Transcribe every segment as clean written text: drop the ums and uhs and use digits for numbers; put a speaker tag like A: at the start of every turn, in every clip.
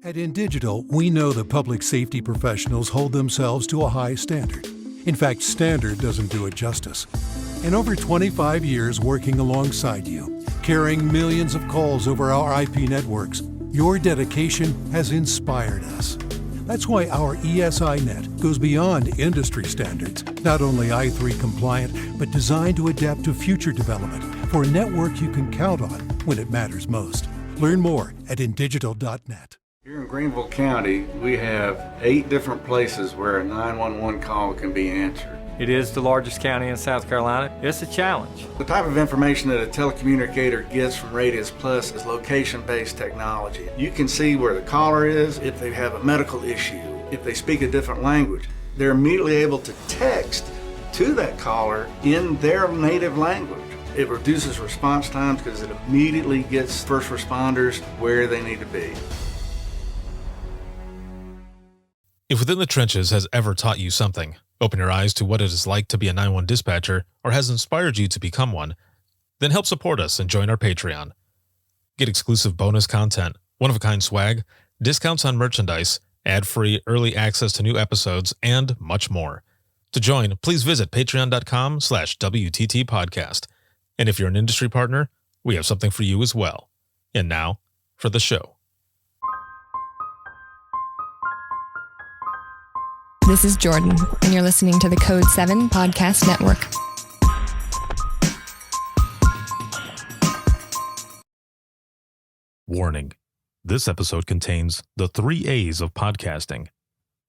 A: At InDigital, we know the public safety professionals hold themselves to a high standard. In fact, standard doesn't do it justice. In over 25 years working alongside you, carrying millions of calls over our IP networks, your dedication has inspired us. That's why our ESI Net goes beyond industry standards, not only I3 compliant, but designed to adapt to future development for a network you can count on when it matters most. Learn more at indigital.net.
B: Here in Greenville County, we have 8 different places where a 911 call can be answered.
C: It is the largest county in South Carolina. It's a challenge.
B: The type of information that a telecommunicator gets from Radius Plus is location-based technology. You can see where the caller is, if they have a medical issue, if they speak a different language. They're immediately able to text to that caller in their native language. It reduces response times because it immediately gets first responders where they need to be.
D: If Within the Trenches has ever taught you something, open your eyes to what it is like to be a 911 dispatcher, or has inspired you to become one, then help support us and join our Patreon. Get exclusive bonus content, one-of-a-kind swag, discounts on merchandise, ad-free early access to new episodes, and much more. To join, please visit patreon.com/WTT podcast. And if you're an industry partner, we have something for you as well. And now, for the show.
E: This is Jordan, and you're listening to the Code 7 Podcast Network.
D: Warning. This episode contains the 3 A's of podcasting: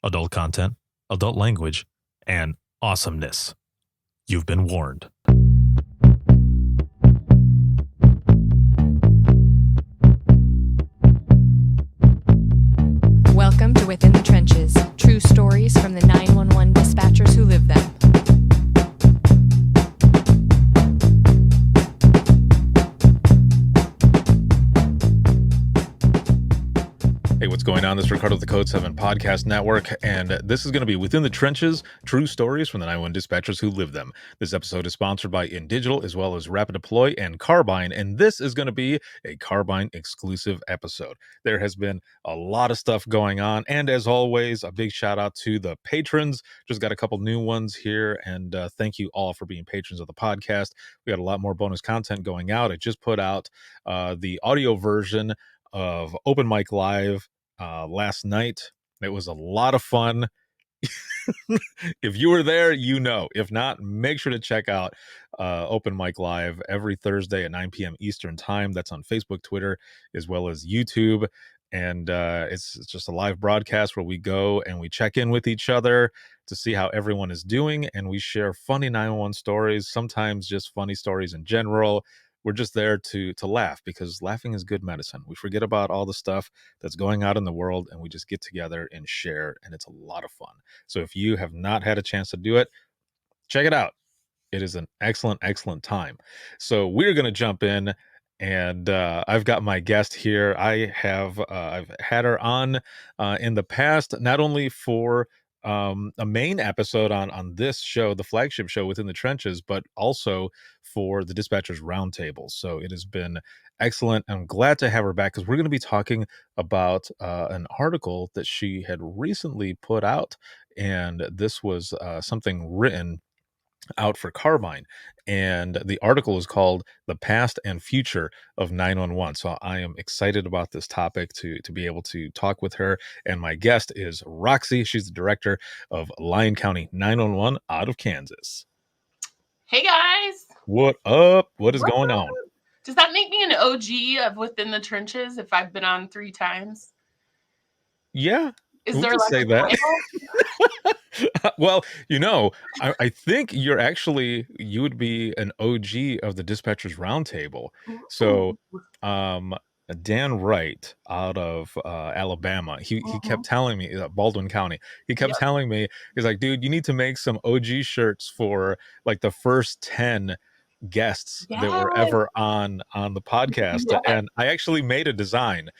D: adult content, adult language, and awesomeness. You've been warned.
E: Welcome to Within the Trenches, true stories from the 911 dispatchers who live them.
D: Hey, what's going on? This is Ricardo with the Code 7 Podcast Network, and this is going to be Within the Trenches, true stories from the 911 dispatchers who live them. This episode is sponsored by InDigital, as well as Rapid Deploy and Carbyne, and this is going to be a Carbyne exclusive episode. There has been a lot of stuff going on, and as always, a big shout out to the patrons. Just got a couple new ones here, and thank you all for being patrons of the podcast. We got a lot more bonus content going out. I just put out the audio version of Open Mic Live last night. It was a lot of fun. If you were there, you know. If not, make sure to check out Open Mic Live every Thursday at 9 p.m. Eastern Time. That's on Facebook, Twitter, as well as YouTube. And it's just a live broadcast where we go and we check in with each other to see how everyone is doing. And we share funny 911 stories, sometimes just funny stories in general. We're just there to laugh, because laughing is good medicine. We forget about all the stuff that's going on in the world, and we just get together and share, and it's a lot of fun. So if you have not had a chance to do it, check it out. It is an excellent, excellent time. So we're going to jump in, and I've got my guest here. I've had her on in the past, not only for a main episode on this show, the flagship show Within the Trenches, but also for the Dispatchers Roundtable. So it has been excellent. I'm glad to have her back, because we're going to be talking about an article that she had recently put out, and this was something written out for Carbyne, and the article is called "The Past and Future of 911." So I am excited about this topic to be able to talk with her. And my guest is Roxy. She's the director of Lyon County 911 out of Kansas.
F: Hey guys,
D: What up? What is going on?
F: Does that make me an OG of Within the Trenches if I've been on 3 times?
D: Yeah.
F: Is
D: we
F: there
D: can
F: like
D: say
F: a
D: that?
F: title?
D: Well, I think you would be an OG of the Dispatchers Roundtable. So Dan Wright out of Alabama, he kept telling me, Baldwin County, he kept telling me, he's like, dude, you need to make some OG shirts for like the first 10 guests that were ever on the podcast. And I actually made a design.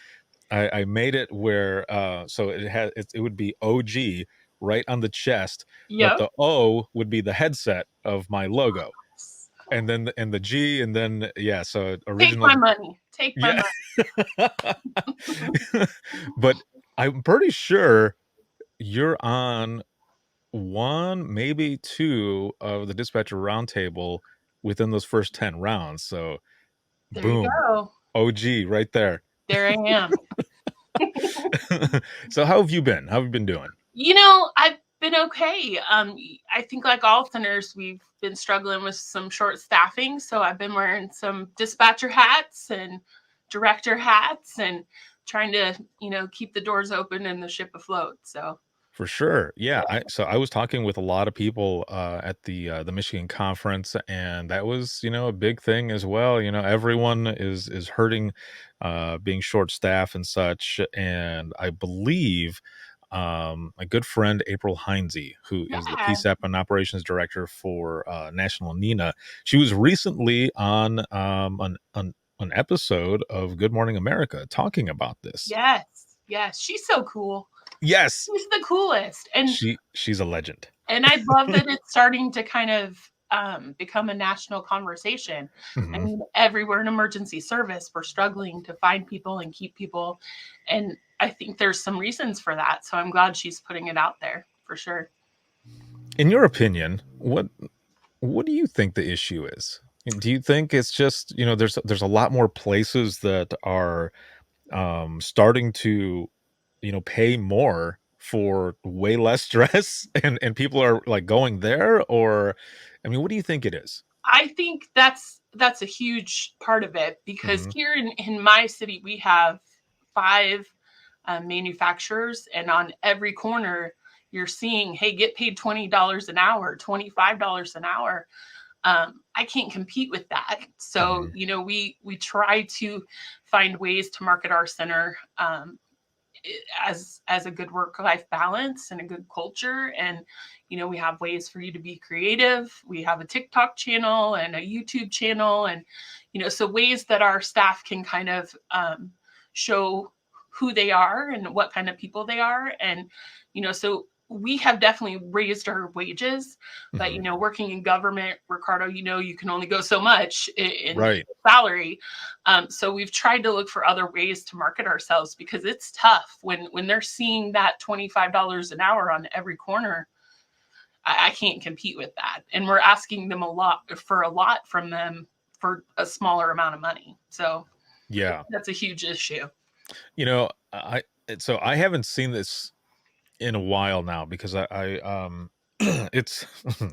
D: I made it where so it would be OG right on the chest, but the O would be the headset of my logo, and then the G, and then so original.
F: Take my money.
D: But I'm pretty sure you're on one, maybe two of the dispatcher roundtable within those first 10 rounds. So
F: There you
D: boom,
F: go.
D: OG right there.
F: There I am.
D: So how have you been? How have you been doing?
F: I've been okay. I think like all centers, we've been struggling with some short staffing. So I've been wearing some dispatcher hats and director hats and trying to, keep the doors open and the ship afloat. So
D: For sure. Yeah. So I was talking with a lot of people at the Michigan conference, and that was, a big thing as well. Everyone is hurting, being short staffed and such. And I believe my good friend April Heinze, who is the
F: yeah,
D: PSAP and operations director for National NINA, she was recently on an episode of Good Morning America talking about this.
F: yes, she's so cool.
D: Yes,
F: She's the coolest. And
D: she's a legend.
F: I love that it's starting to kind of become a national conversation. I
D: Mhm.
F: mean, everywhere in emergency service, we're struggling to find people and keep people. And I think there's some reasons for that. So I'm glad she's putting it out there for sure.
D: In your opinion, what do you think the issue is? Do you think it's just, there's a lot more places that are starting to, pay more for way less stress and people are like going there, or I mean, what do you think it is?
F: I think that's a huge part of it because
D: Hmm.
F: here in my city we have five manufacturers, and on every corner you're seeing, hey, get paid $20 an hour, $25 an hour. I can't compete with that. So
D: Hmm.
F: we try to find ways to market our center as a good work life balance and a good culture. And we have ways for you to be creative. We have a TikTok channel and a YouTube channel, and so ways that our staff can kind of show who they are and what kind of people they are. And so we have definitely raised our wages, but
D: Hmm.
F: working in government, Ricardo, you can only go so much in
D: Right.
F: salary. So we've tried to look for other ways to market ourselves because it's tough when they're seeing that $25 an hour on every corner. I can't compete with that, and we're asking them a lot from them for a smaller amount of money. So
D: Yeah.
F: that's a huge issue.
D: You know, I so I haven't seen this in a while now because it's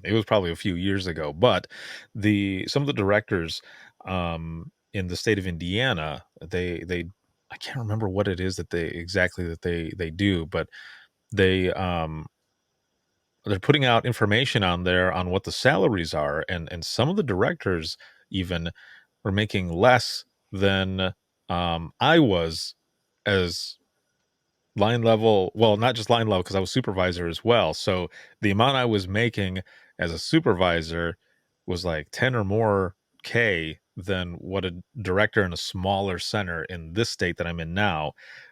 D: it was probably a few years ago, but the some of the directors in the state of Indiana, they I can't remember what it is that they do, but they they're putting out information on there on what the salaries are, and some of the directors even were making less than I was as line level, well, not just line level because I was supervisor as well. So the amount I was making as a supervisor was like 10 or more K than what a director in a smaller center in this state that I'm in now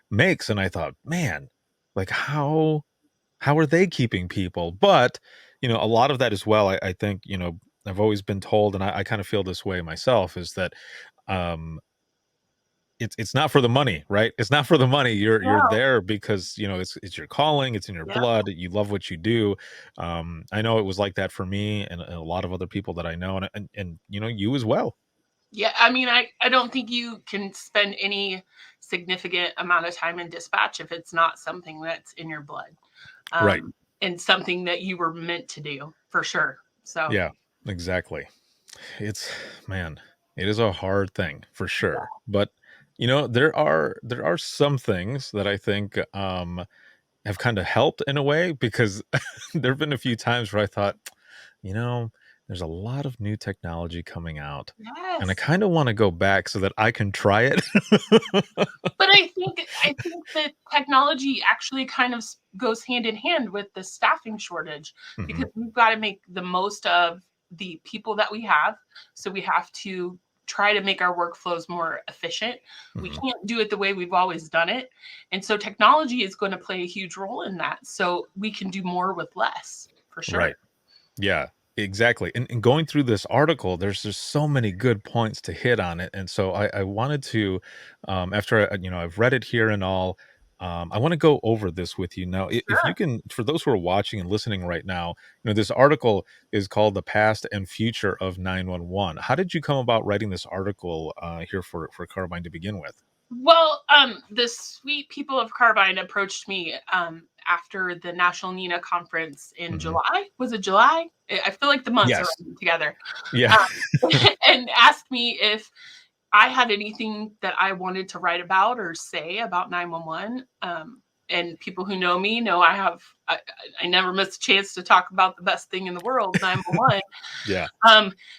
D: makes. And I thought, man, like how are they keeping people? But, a lot of that as well, I think, I've always been told, and I kind of feel this way myself, is that um it's not for the money, right? It's not for the money. You're
F: Yeah,
D: there because, it's your calling, it's in your
F: yeah.
D: blood, you love what you do. I know it was like that for me and a lot of other people that I know, and you as well.
F: Yeah, I mean, I don't think you can spend any significant amount of time in dispatch if it's not something that's in your blood,
D: Right.
F: and something that you were meant to do for sure. So
D: Yeah, exactly. It's man, it is a hard thing for sure. But there are some things that I think have kind of helped in a way because there've been a few times where I thought, you know, there's a lot of new technology coming out and I
F: yes,
D: kind of want to go back so that I can try it.
F: but I think that technology actually kind of goes hand in hand with the staffing shortage
D: Mhm.
F: because we've got to make the most of the people that we have. So we have to try to make our workflows more efficient. We
D: Mhm.
F: can't do it the way we've always done it. And so technology is going to play a huge role in that. So we can do more with less for sure.
D: Right. Yeah, exactly. And going through this article, there's just so many good points to hit on it. And so I wanted to, after I've read it here and all, I want to go over this with you now. If you
F: Sure.
D: can, for those who are watching and listening right now, this article is called "The Past and Future of 911." How did you come about writing this article here for Carbyne to begin with?
F: Well, the sweet people of Carbyne approached me after the National Nina conference in
D: Hmm.
F: July. Was it July? I feel like the months are
D: Yes.
F: running together.
D: Yeah.
F: And asked me if I had anything that I wanted to write about or say about 911. And people who know me know I never miss a chance to talk about the best thing in the world, 911.
D: Yeah.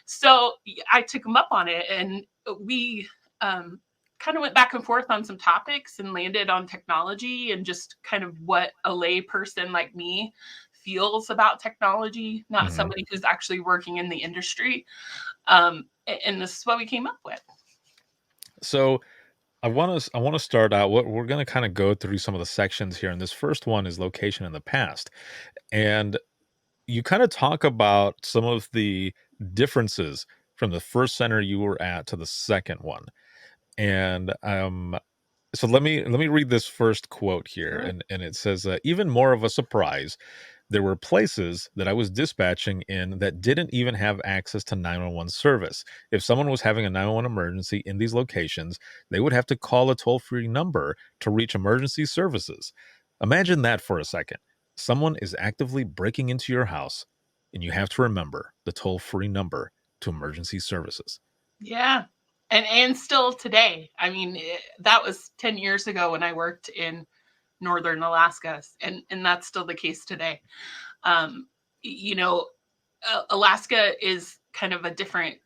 F: So I took him up on it, and we kind of went back and forth on some topics and landed on technology and just kind of what a lay person like me feels about technology, not
D: Hmm.
F: somebody who's actually working in the industry. And this is what we came up with.
D: So I want to start out. What we're going to kind of go through some of the sections here, and this first one is location in the past, and you kind of talk about some of the differences from the first center you were at to the second one. And so let me read this first quote here,
F: Sure.
D: and it says, even more of a surprise, there were places that I was dispatching in that didn't even have access to 911 service. If someone was having a 911 emergency in these locations, they would have to call a toll-free number to reach emergency services. Imagine that for a second. Someone is actively breaking into your house, and you have to remember the toll-free number to emergency services.
F: Yeah. And still today. I mean, that was 10 years ago when I worked in northern Alaska, and that's still the case today. Um, you know, Alaska is kind of a different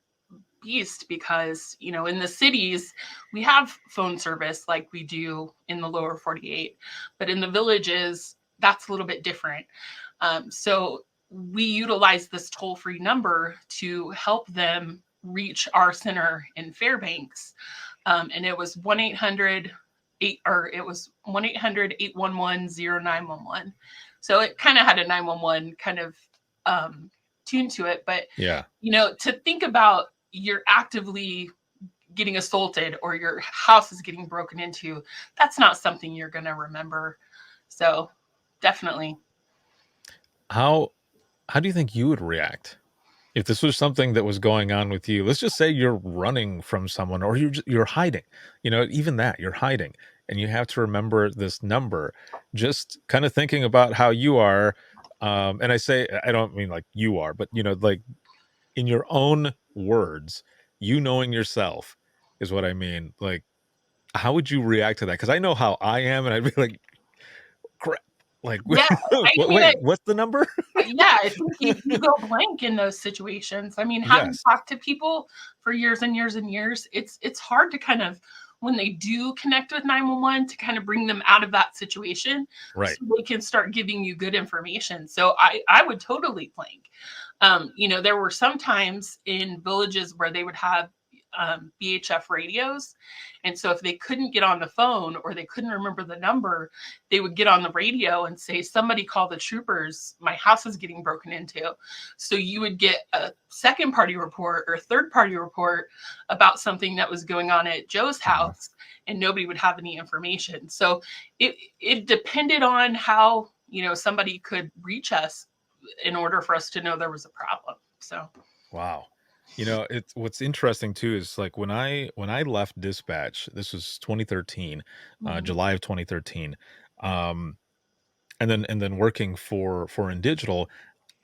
F: beast because, in the cities, we have phone service like we do in the lower 48, but in the villages, that's a little bit different. So we utilize this toll free number to help them reach our center in Fairbanks. And it was 1-800 8 or it was 1-800-811-0911. So it kind of had a 911 kind of tune to it. But,
D: Yeah.
F: to think about you're actively getting assaulted or your house is getting broken into, that's not something you're going to remember. So definitely.
D: How do you think you would react if this was something that was going on with you? Let's just say you're running from someone, or you're hiding. Even that, you're hiding, and you have to remember this number. Just kind of thinking about how you are, and I don't mean like you are, but like in your own words, knowing yourself is what I mean. Like, how would you react to that? Because I know how I am, and I'd be like, crap. Like,
F: Yeah. I mean,
D: wait, what's the number?
F: yeah, I think you go blank in those situations. I mean, having
D: Yes.
F: talked to people for years and years and years, it's hard to kind of, when they do connect with 911, to kind of bring them out of that situation
D: Right.
F: so they can start giving you good information. So I would totally blank. There were some times in villages where they would have BHF radios. And so if they couldn't get on the phone or they couldn't remember the number, they would get on the radio and say, somebody call the troopers. My house is getting broken into. So you would get a second party report or a third party report about something that was going on at Joe's
D: Mhm.
F: house, and nobody would have any information. So it depended on how, somebody could reach us in order for us to know there was a problem. So
D: Wow. It's what's interesting too is like when I left dispatch, this was 2013,
F: mhm.
D: July of 2013. Um, and then working for In Digital,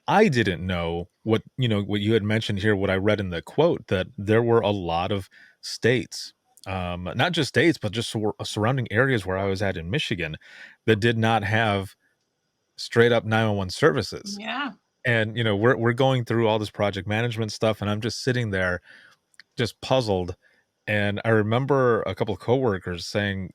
D: I didn't know what you had mentioned here, what I read in the quote, that there were a lot of states, not just states, but just surrounding areas where I was at in Michigan that did not have straight up 911 services.
F: Yeah.
D: And we're going through all this project management stuff, and I'm just sitting there just puzzled. And I remember a couple of coworkers saying,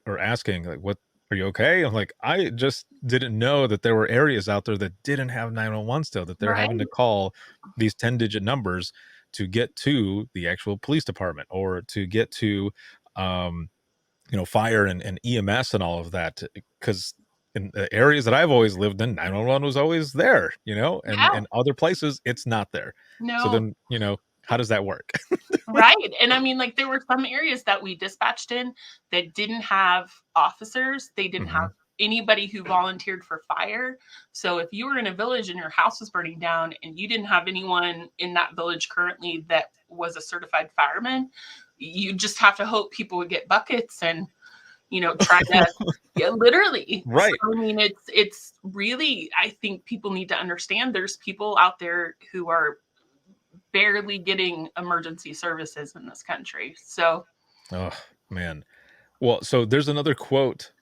D: or asking, like, "What, are you okay?" I'm like, I just didn't know that there were areas out there that didn't have 911 still, that they're
F: Right.
D: having to call these 10-digit numbers to get to the actual police department, or to get to um, fire and EMS and all of that. Because in the areas that I've always lived in, 911 was always there, and
F: Yeah.
D: in other places it's not there. So
F: No.
D: then, How does that work?
F: Right. And I mean, like, there were some areas that we dispatched in that didn't have officers. They didn't
D: Hmm.
F: have anybody who volunteered for fire. So if you were in a village and your house was burning down and you didn't have anyone in that village currently that was a certified fireman, you just have to hope people would get buckets and, try to, yeah, literally. So,
D: Right.
F: I mean, it's really, I think people need to understand there's people out there who are barely getting emergency services in this country. So,
D: Oh, man. Well, so there's another quote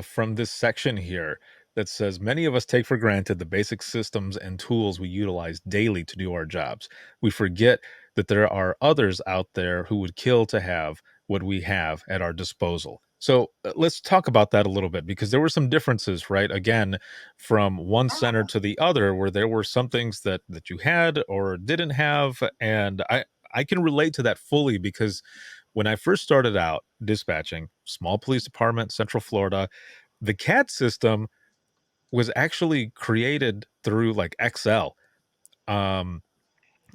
D: from this section here that says, "Many of us take for granted the basic systems and tools we utilize daily to do our jobs. We forget that there are others out there who would kill to have what we have at our disposal." So let's talk about that a little bit, because there were some differences, right? Again, from one center to the other, where there were some things that you had or didn't have, and I can relate to that fully, because when I first started out dispatching, small police department, Central Florida, the CAD system was actually created through like Excel. Um,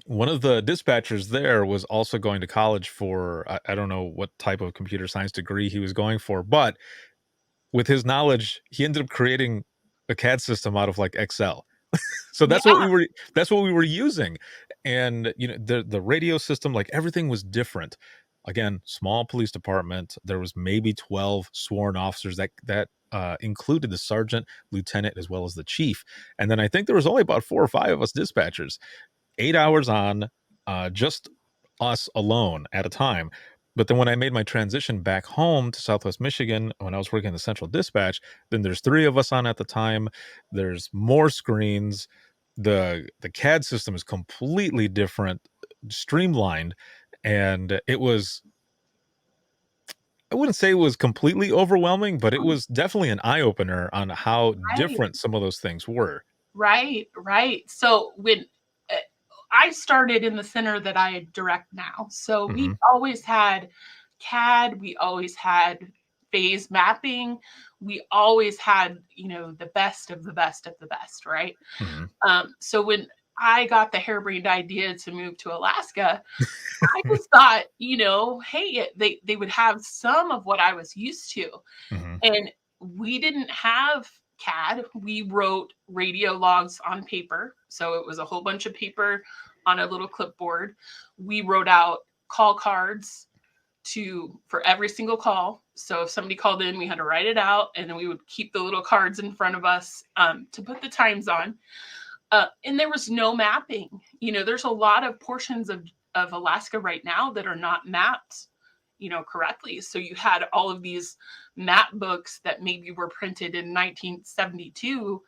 D: One of the dispatchers there was also going to college for, I don't know what type of computer science degree he was going for, but with his knowledge, he ended up creating a CAD system out of like Excel. So
F: yeah,
D: that's what we were using. And the radio system, like everything was different. Again, small police department, there was maybe 12 sworn officers that included the sergeant, lieutenant, as well as the chief. And then I think there was only about 4 or 5 of us dispatchers, 8 hours on, just us alone at a time. But then when I made my transition back home to Southwest Michigan, when I was working in the central dispatch, then there's 3 of us on at the time. There's more screens. The CAD system is completely different, streamlined, and it was, I wouldn't say it was completely overwhelming, but it was definitely an eye opener on how
F: right,
D: different some of those things were.
F: right, right. So when uh, I started in the center that I direct now, so we
D: Hmm.
F: always had CAD, we always had phase mapping, we always had, the best of the best of the best, right?
D: Hmm.
F: So when I got the harebrained idea to move to Alaska, I just thought, hey, they would have some of what I was used to.
D: Hmm.
F: And we didn't have CAD. We wrote radio logs on paper. So it was a whole bunch of paper on a little clipboard. We wrote out call cards for every single call. So if somebody called in, we had to write it out, and then we would keep the little cards in front of us to put the times on. And there was no mapping. There's a lot of portions of Alaska right now that are not mapped, correctly. So you had all of these map books that maybe were printed in 1972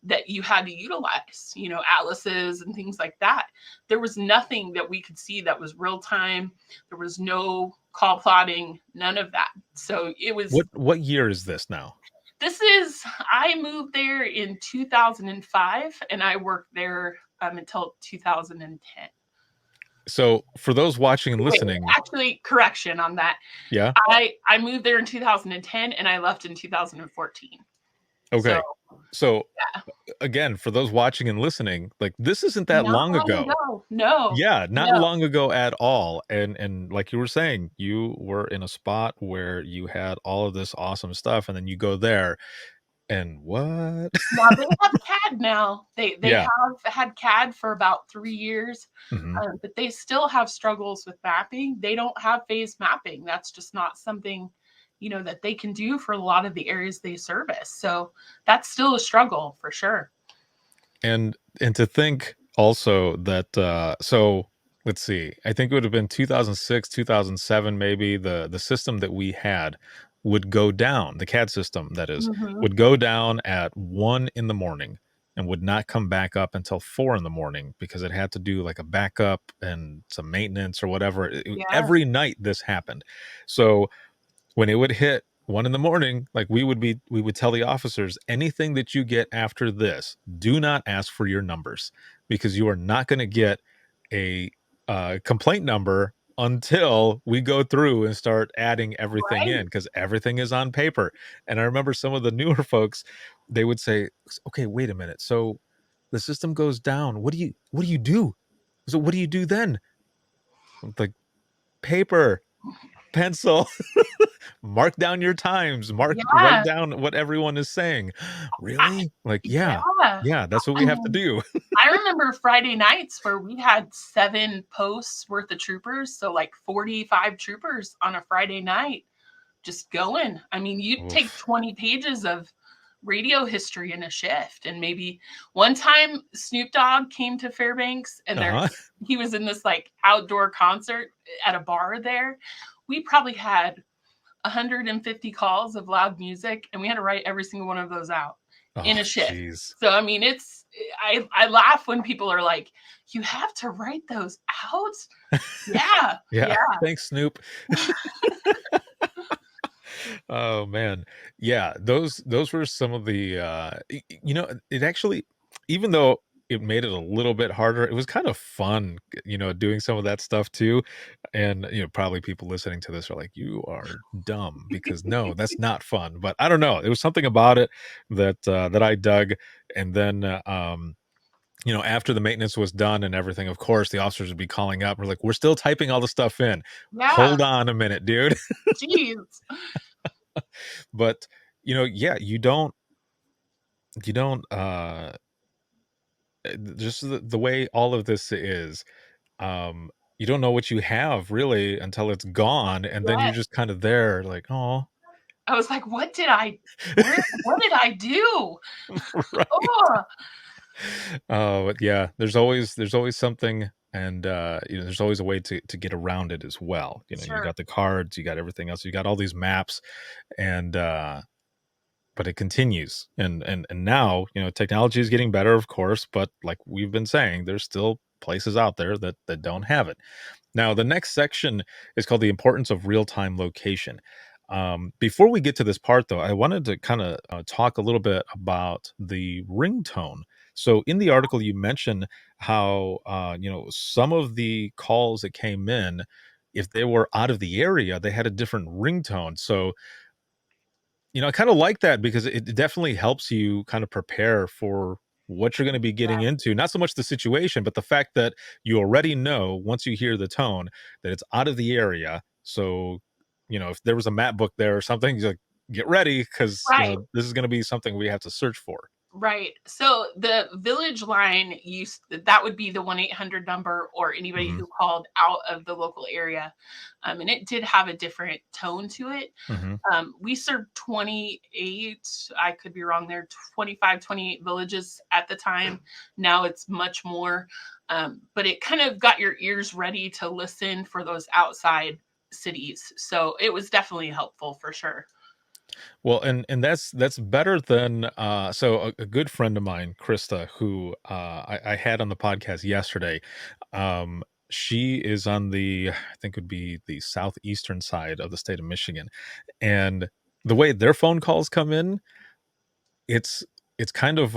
F: that you had to utilize, atlases and things like that. There was nothing that we could see that was real time. There was no call plotting, none of that. So it was,
D: What year is this now?
F: I moved there in 2005 and I worked there until 2010.
D: So for those watching and
F: Wait,
D: listening,
F: actually, correction on that.
D: yeah,
F: I moved there in 2010 and I left in 2014. So
D: okay. So again, for those watching and listening, like this isn't that
F: not
D: long
F: long
D: ago.
F: ago. No,
D: Yeah, not
F: no.
D: long ago at all. And like you were saying, you were in a spot where you had all of this awesome stuff, and then you go there and what?
F: Now they have CAD now. They
D: Yeah.
F: have had CAD for about 3 years,
D: Hmm.
F: but they still have struggles with mapping. They don't have phase mapping. That's just not something, that they can do for a lot of the areas they service. So that's still a struggle for sure.
D: And to think also that so let's see, I think it would have been 2006, 2007, maybe the system that we had would go down, the CAD system that is,
F: Hmm.
D: would go down at 1 in the morning and would not come back up until 4 in the morning, because it had to do like a backup and some maintenance or whatever.
F: Yeah.
D: Every night this happened. So when it would hit 1 in the morning, like we would tell the officers, anything that you get after this, do not ask for your numbers, because you are not going to get a complaint number until we go through and start adding everything
F: Right.
D: in, because everything is on paper. And I remember some of the newer folks, they would say, okay, wait a minute, so the system goes down, what do you do? So what do you do then? Like paper, pencil, mark down your times, write
F: Yeah,
D: down what everyone is saying. Really? Like, yeah,
F: yeah.
D: yeah, that's what we
F: I
D: have to
F: mean,
D: do.
F: I remember Friday nights where we had 7 posts worth of troopers, so like 45 troopers on a Friday night just going. I mean, you'd take
D: Oof.
F: 20 pages of radio history in a shift. And maybe one time Snoop Dogg came to Fairbanks and
D: Uh-huh.
F: he was in this like outdoor concert at a bar there. We probably had 150 calls of loud music and we had to write every single one of those out in
D: Oh,
F: a shift.
D: jeez.
F: So I mean I laugh when people are like, you have to write those out? Yeah.
D: Yeah.
F: Yeah.
D: Thanks, Snoop. Oh man. Yeah, those were some of the it actually, even though it made it a little bit harder, it was kind of fun, doing some of that stuff too. And probably people listening to this are like, you are dumb, because no, that's not fun. But I don't know. There was something about it that I dug. And then after the maintenance was done and everything, of course, the officers would be calling up. We're like, we're still typing all the stuff in.
F: Yeah.
D: Hold on a minute, dude.
F: Jeez.
D: But yeah, you don't just the way all of this is, um you don't know what you have really until it's gone, and then you're
F: Yeah.
D: just kind of there like, oh.
F: I was like, what did I do?
D: Right.
F: Oh,
D: Oh, but yeah, there's always something, and there's always a way to get around it as well. You
F: sure.
D: got the cards, you got everything else, you got all these maps, and but it continues. And now, technology is getting better, of course, but like we've been saying, there's still places out there that don't have it. Now, the next section is called the importance of real-time location. Before we get to this part, though, I wanted to kind of talk a little bit about the ringtone. So, in the article, you mentioned how some of the calls that came in, if they were out of the area, they had a different ringtone. So, I kind of like that, because it definitely helps you kind of prepare for what you're going to be getting
F: Yeah.
D: into. Not so much the situation, but the fact that you already know, once you hear the tone, that it's out of the area. So, if there was a map book there or something, you're like, get ready, because
F: Right.
D: this is going to be something we have to search for.
F: Right. So the village line used that would be the 1-800 number or anybody
D: Hmm.
F: who called out of the local area. And it did have a different tone to it.
D: Hmm.
F: We served 28, I could be wrong there, 25, 28 villages at the time. Now it's much more. But it kind of got your ears ready to listen for those outside cities. So it was definitely helpful for sure.
D: Well, and that's better than so a good friend of mine, Krista, who I had on the podcast yesterday. She is on the, I think would be the southeastern side of the state of Michigan, and the way their phone calls come in, it's it's kind of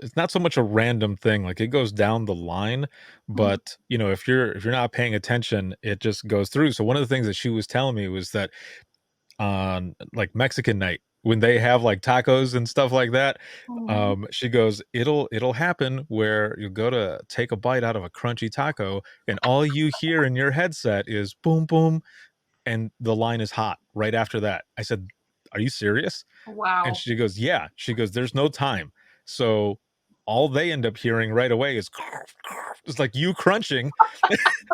D: it's not so much a random thing. Like, it goes down the line,
F: Mhm.
D: but if you're not paying attention, it just goes through. So one of the things that she was telling me was that on like Mexican night, when they have like tacos and stuff like that,
F: Mhm.
D: she goes, it'll happen where you go to take a bite out of a crunchy taco, and all you hear in your headset is boom boom, and the line is hot right after that. I said, are you serious? And
F: Wow.
D: she goes, yeah. She goes, there's no time. So all they end up hearing right away is it's like you crunching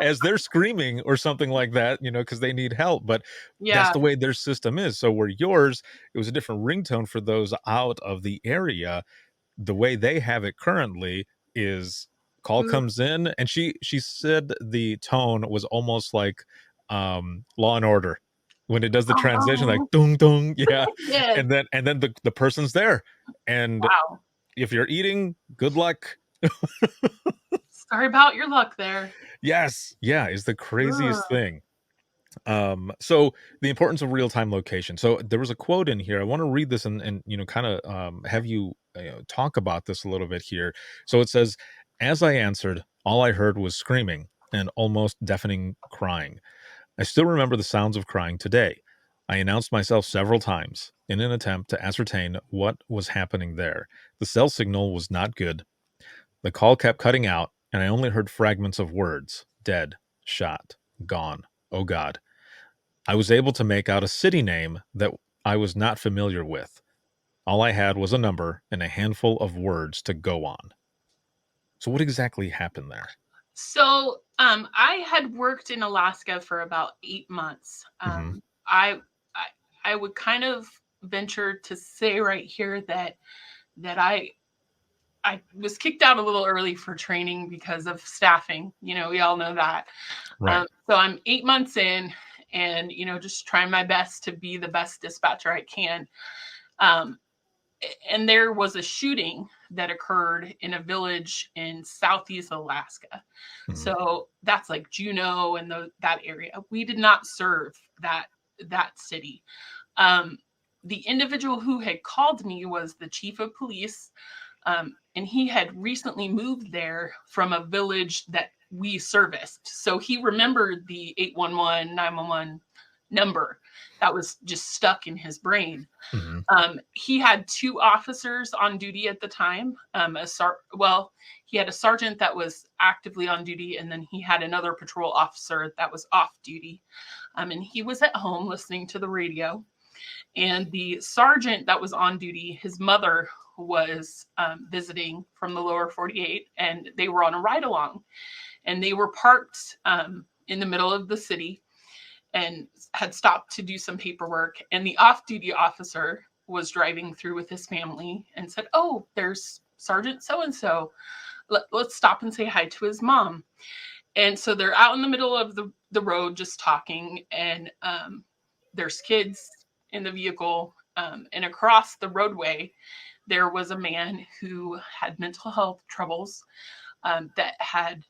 D: as they're screaming or something like that, because they need help. But that's
F: Yeah.
D: the way their system is. So where yours, it was a different ringtone for those out of the area. The way they have it currently is call
F: Ooh.
D: comes in, and she said the tone was almost like Law and Order when it does the transition, like
F: Oh,
D: dung dung, yeah.
F: yeah.
D: And then the person's there. And
F: Wow.
D: if you're eating, good luck.
F: Sorry about your luck there.
D: Yes, yeah, is the craziest
F: Ugh.
D: thing. So the importance of real-time location. So there was a quote in here. I want to read this and kind of have you, talk about this a little bit here. So it says, as I answered, all I heard was screaming and almost deafening crying. I still remember the sounds of crying today. I announced myself several times in an attempt to ascertain what was happening there. The cell signal was not good. The call kept cutting out, and I only heard fragments of words: dead, shot, gone. Oh God. I was able to make out a city name that I was not familiar with. All I had was a number and a handful of words to go on. So what exactly happened there?
F: So, I had worked in Alaska for about 8 months.
D: Hmm.
F: I I would kind of venture to say right here that I was kicked out a little early for training because of staffing. We all know that.
D: Right.
F: So I'm 8 months in, and just trying my best to be the best dispatcher I can. Um, and there was a shooting that occurred in a village in southeast Alaska.
D: Hmm.
F: So that's like Juneau and that area. We did not serve that city. Um, the individual who had called me was the chief of police, and he had recently moved there from a village that we serviced. So he remembered the 811, 911 number that was just stuck in his brain.
D: Hmm.
F: He had two officers on duty at the time. He had a sergeant that was actively on duty, and then he had another patrol officer that was off duty. And he was at home listening to the radio. And the sergeant that was on duty, his mother was visiting from the lower 48, and they were on a ride along. And they were parked in the middle of the city and had stopped to do some paperwork. And the off duty officer was driving through with his family and said, "Oh, there's Sergeant so and so. Let's stop and say hi to his mom." And so they're out in the middle of the road just talking, and there's kids in the vehicle. And across the roadway, there was a man who had mental health troubles, that had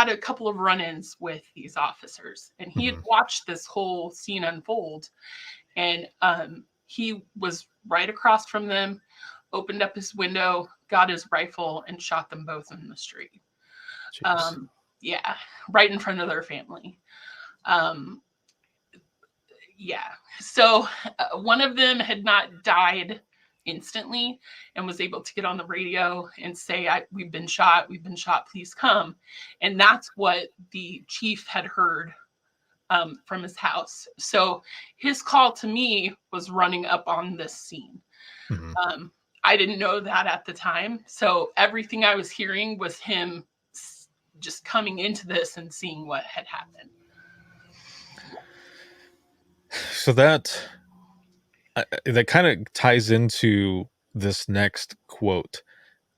F: a couple of run-ins with these officers, and he had
D: Hmm.
F: watched this whole scene unfold. And he was right across from them, opened up his window, got his rifle, and shot them both in the street.
D: Jeez.
F: Yeah, right in front of their family. Um, yeah. So one of them had not died instantly and was able to get on the radio and say, we've been shot, please come. And that's what the chief had heard from his house. So his call to me was running up on this scene.
D: Hmm.
F: I didn't know that at the time. So everything I was hearing was him just coming into this and seeing what had happened.
D: So that kind of ties into this next quote,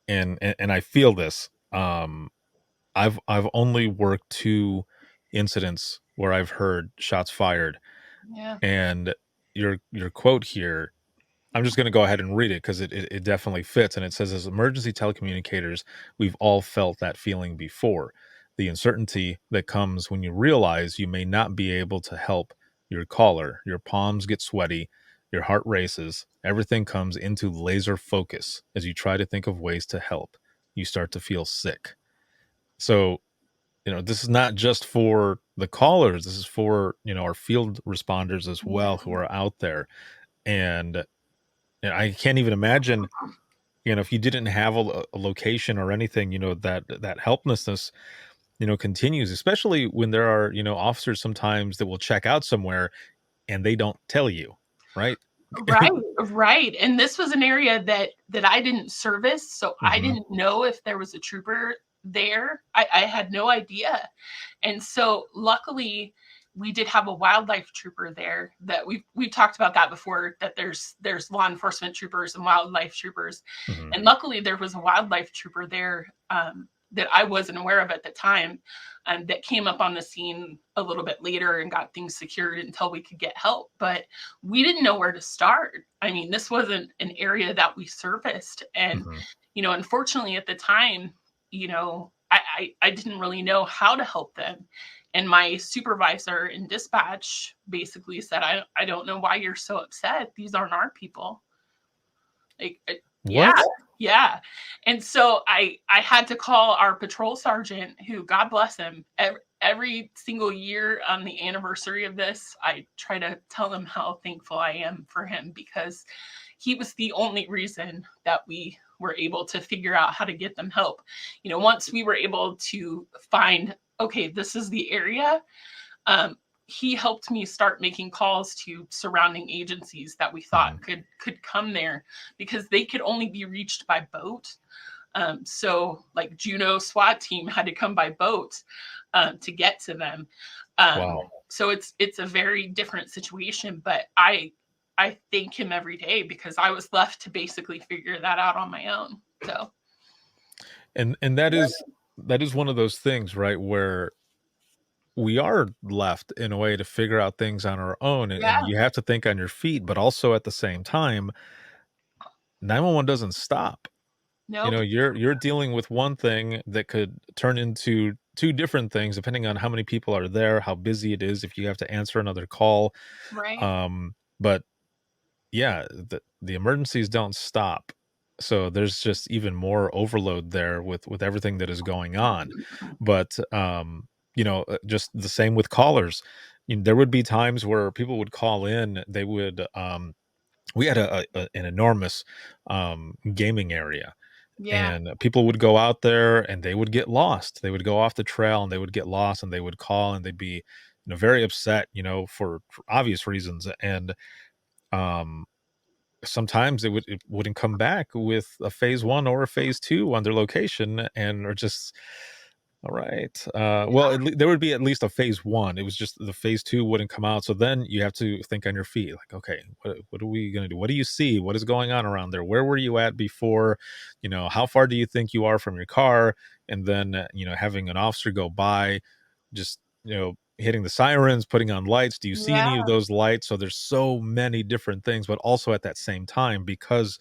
D: and I feel this. I've only worked 2 incidents where I've heard shots fired,
F: Yeah.
D: and your quote here, I'm just going to go ahead and read it because it definitely fits. And it says, as emergency telecommunicators, we've all felt that feeling before. The uncertainty that comes when you realize you may not be able to help your caller. Your palms get sweaty, your heart races, everything comes into laser focus as you try to think of ways to help. You start to feel sick. So, this is not just for the callers, this is for, our field responders as well, who are out there. And I can't even imagine, if you didn't have a location or anything, that helplessness, continues, especially when there are, officers sometimes that will check out somewhere and they don't tell you, right?
F: Right, right. And this was an area that I didn't service, so I
D: Hmm.
F: didn't know if there was a trooper there. I had no idea. And so luckily we did have a wildlife trooper there. That we've talked about that before, that there's law enforcement troopers and wildlife troopers.
D: Hmm.
F: And luckily there was a wildlife trooper there, that I wasn't aware of at the time, that came up on the scene a little bit later and got things secured until we could get help. But we didn't know where to start. I mean, this wasn't an area that we serviced. And,
D: Hmm.
F: Unfortunately at the time, I didn't really know how to help them. And my supervisor in dispatch basically said, I don't know why you're so upset. These aren't our people. Yeah,
D: What?
F: yeah. And so I had to call our patrol sergeant, who, God bless him, every single year on the anniversary of this, I try to tell him how thankful I am for him, because he was the only reason that we were able to figure out how to get them help. Once we were able to find, okay, this is the area, He helped me start making calls to surrounding agencies that we thought could come there, because they could only be reached by boat. So like Juneau SWAT team had to come by boat to get to them.
D: Wow.
F: So it's a very different situation, but I thank him every day, because I was left to basically figure that out on my own. So
D: And that is one of those things, right, where we are left in a way to figure out things on our own, and,
F: yeah,
D: and you have to think on your feet, but also at the same time, 911 doesn't stop.
F: nope,
D: You're dealing with one thing that could turn into two different things depending on how many people are there, how busy it is, if you have to answer another call.
F: right,
D: But yeah, the emergencies don't stop. So there's just even more overload there with everything that is going on. But just the same with callers. There would be times where people would call in, they would we had an enormous gaming area,
F: yeah,
D: and people would go out there and they would get lost. They would go off the trail and they would get lost, and they would call and they'd be very upset, for obvious reasons. And um sometimes it wouldn't come back with a phase one or a phase two on their location, and or just all right. Well, there would be at least a phase one. It was just the phase two wouldn't come out. So then you have to think on your feet, like, okay, what are we going to do? What do you see? What is going on around there? Where were you at before? How far do you think you are from your car? And then, having an officer go by, just, hitting the sirens, putting on lights. Do you see
F: yeah,
D: any of those lights? So there's so many different things, but also at that same time, because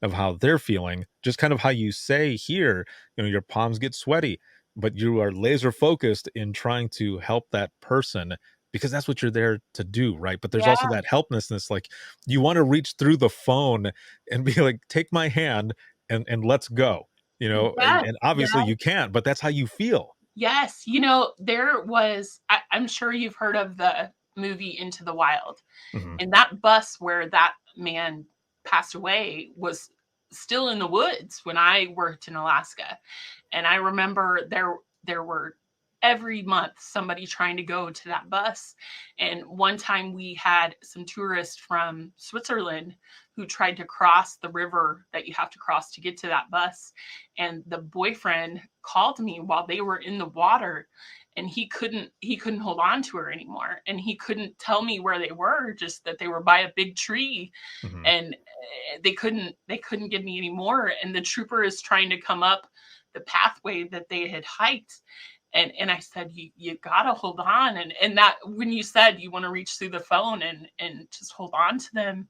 D: of how they're feeling, just kind of how you say here, your palms get sweaty, but you are laser focused in trying to help that person, because that's what you're there to do, right? But there's
F: yeah,
D: also that helplessness, like you want to reach through the phone and be like, take my hand and let's go, and,
F: yes,
D: and obviously
F: yes.
D: you can't, but that's how you feel.
F: Yes, there was, I'm sure you've heard of the movie Into the Wild.
D: Hmm.
F: And that bus where that man passed away was still in the woods when I worked in Alaska. And I remember there were every month somebody trying to go to that bus. And one time we had some tourists from Switzerland who tried to cross the river that you have to cross to get to that bus. And the boyfriend called me while they were in the water, and he couldn't hold on to her anymore, and he couldn't tell me where they were, just that they were by a big tree.
D: Hmm.
F: And they couldn't give me any more, and the trooper is trying to come up the pathway that they had hiked. And I said, you gotta hold on. And that, when you said you want to reach through the phone and just hold on to them,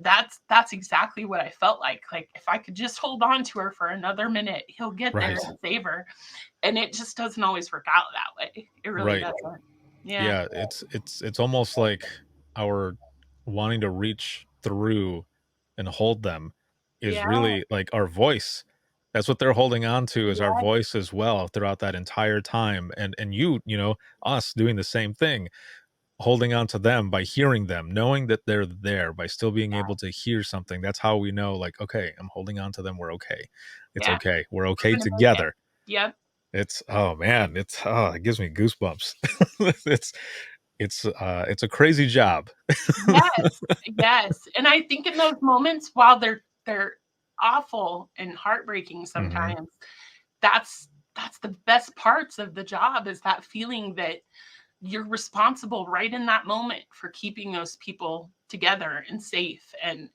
F: that's exactly what I felt like. Like, if I could just hold on to her for another minute, he'll get there
D: Right.
F: and save her. And it just doesn't always work out that way. It really
D: Right.
F: doesn't. Yeah.
D: Yeah, it's almost like our wanting to reach through and hold them is
F: Yeah.
D: really like our voice. That's what they're holding on to, is our
F: Yeah.
D: voice as well throughout that entire time. And us doing the same thing, holding on to them by hearing them, knowing that they're there, by still being able to hear something. That's how we know, like, okay, I'm holding on to them. We're okay. It's
F: Yeah.
D: okay. We're
F: We're
D: okay
F: gonna make it.
D: together.
F: Yep.
D: It's oh man, it gives me goosebumps. it's it's a crazy job.
F: Yes. Yes. And I think in those moments, while they're awful and heartbreaking
D: Mhm.
F: sometimes, that's the best parts of the job, is that feeling that you're responsible right in that moment for keeping those people together and safe, and